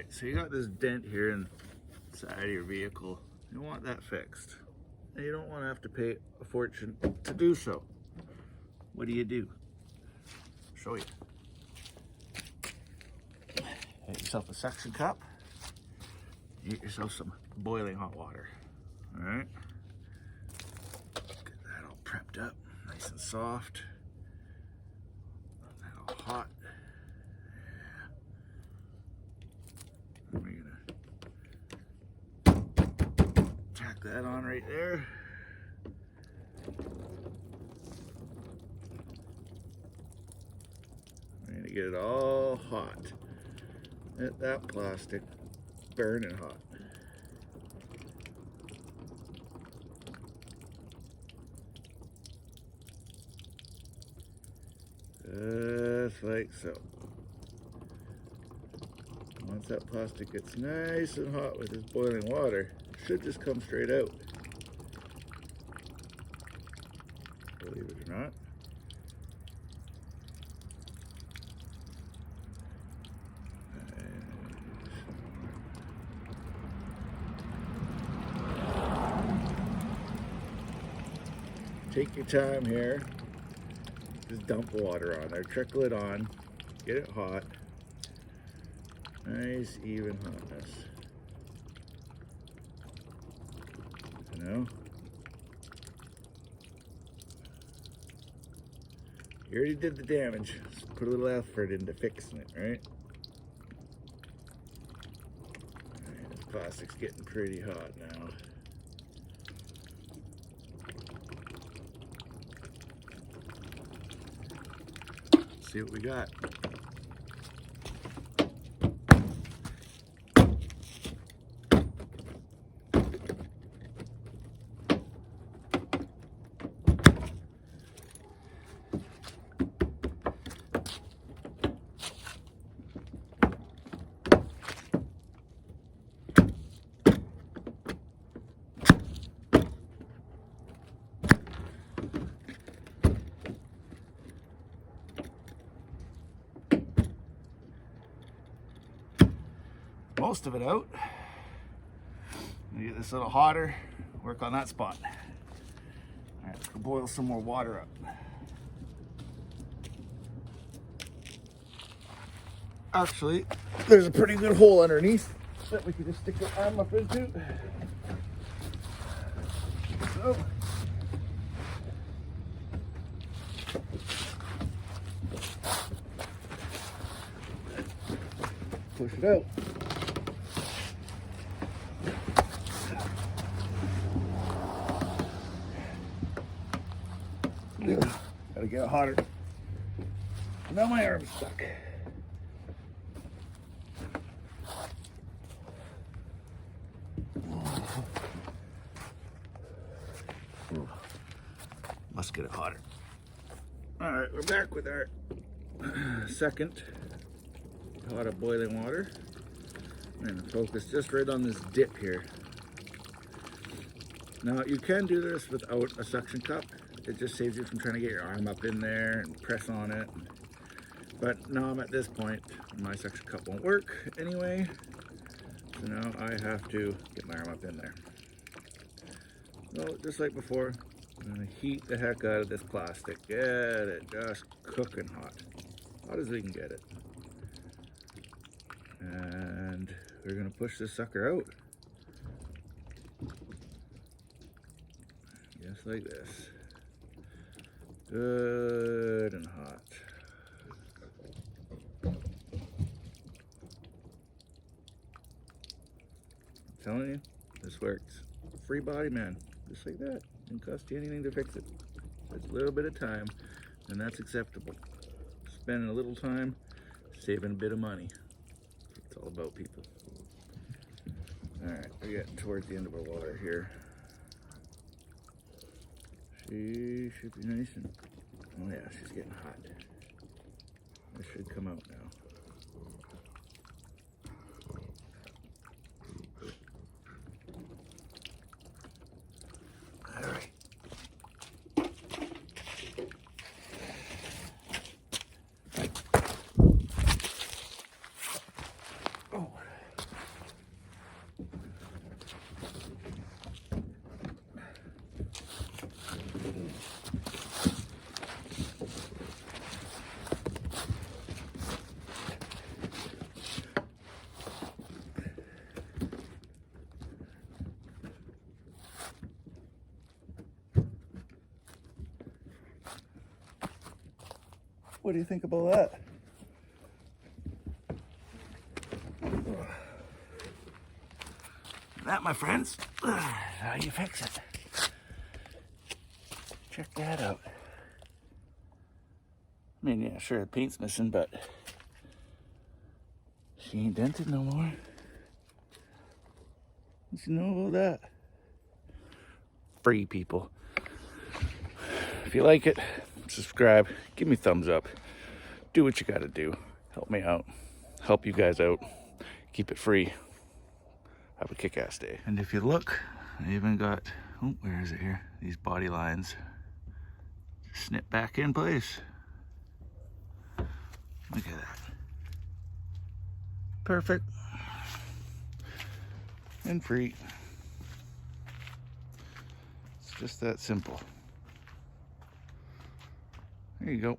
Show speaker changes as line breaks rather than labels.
Alright, so you got this dent here inside of your vehicle. You want that fixed. And you don't want to have to pay a fortune to do so. What do? Show you. Get yourself a suction cup. Get yourself some boiling hot water. Alright? Get that all prepped up, nice and soft. That all hot. We're gonna tack that on right there. We're gonna get it all hot. Get that plastic burning hot. Just like so. Once that plastic gets nice and hot with this boiling water, it should just come straight out. Believe it or not. Take your time here. Just dump water on there, trickle it on, get it hot. Nice, even hotness. You know? You already did the damage. Just put a little effort into fixing it, right? Alright, this plastic's getting pretty hot now. Let's see what we got. Most of it out. Get this a little hotter, work on that spot. All right, let's boil some more water up. Actually, there's a pretty good hole underneath that we can just stick our arm up into. So, push it out. Gotta get it hotter. Now my arm's stuck. Must get it hotter. All right, we're back with our second pot of boiling water. I'm gonna focus just right on this dip here. Now you can do this without a suction cup. It just saves you from trying to get your arm up in there and press on it. But now I'm at this point, my suction cup won't work anyway. So now I have to get my arm up in there. So just like before, I'm gonna heat the heck out of this plastic. Get it just cooking hot. Hot as we can get it. And we're gonna push this sucker out. Just like this. Good and hot. I'm telling you, this works. Free body, man. Just like that. Didn't cost you anything to fix it. It's a little bit of time, and that's acceptable. Spending a little time, saving a bit of money. It's all about people. Alright, we're getting towards the end of our water here. She should be nice and, oh yeah, she's getting hot. This should come out now. All right. Oh, What do you think about that? That, my friends, is how you fix it. Check that out. I mean, yeah, sure, the paint's missing, but she ain't dented no more. What you know about that? Free, people. If you like it, subscribe, give me a thumbs up. Do what you gotta do. Help me out. Help you guys out. Keep it free. Have a kick-ass day. And if you look, I even got, oh, where is it here? These body lines. Snip back in place. Look at that. Perfect. And free. It's just that simple. There you go.